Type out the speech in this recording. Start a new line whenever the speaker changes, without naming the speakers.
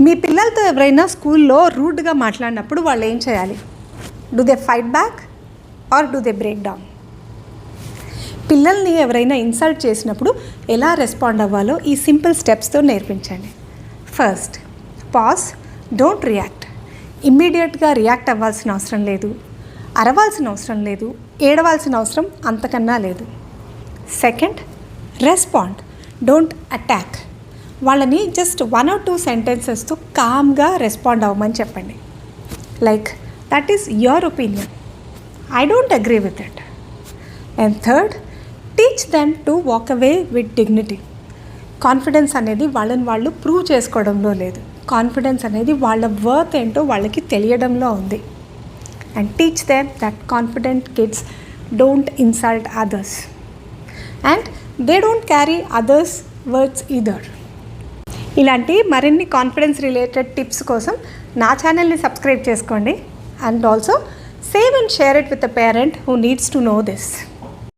మీ పిల్లలతో ఎవరైనా స్కూల్లో రూడ్గా మాట్లాడినప్పుడు వాళ్ళు ఏం చేయాలి? Do they fight back or do they break down? పిల్లల్ని ఎవరైనా ఇన్సల్ట్ చేసినప్పుడు ఎలా రెస్పాండ్ అవ్వాలో ఈ సింపుల్ స్టెప్స్తో నేర్పించండి. First, pause, don't react. ఇమ్మీడియట్గా రియాక్ట్ అవ్వాల్సిన అవసరం లేదు, అరవాల్సిన అవసరం లేదు, ఏడవాల్సిన అవసరం అంతకన్నా లేదు. Second, respond, don't attack. వాళ్ళని జస్ట్ 1 or 2 సెంటెన్సెస్తో కామ్గా రెస్పాండ్ అవ్వమని చెప్పండి. Like, that is your opinion, I don't agree with it. And third, teach them to walk away with dignity. Confidence అనేది వాళ్ళని వాళ్ళు ప్రూవ్ చేసుకోవడంలో లేదు, కాన్ఫిడెన్స్ అనేది వాళ్ళ వర్త్ ఏంటో వాళ్ళకి తెలియడంలో ఉంది. And teach them that confident kids don't insult others and they don't carry others words either. ఇలాంటి మరిన్ని కాన్ఫిడెన్స్ రిలేటెడ్ టిప్స్ కోసం నా ఛానల్ని సబ్స్క్రైబ్ చేసుకోండి. And also save and share it with a parent who needs to know this.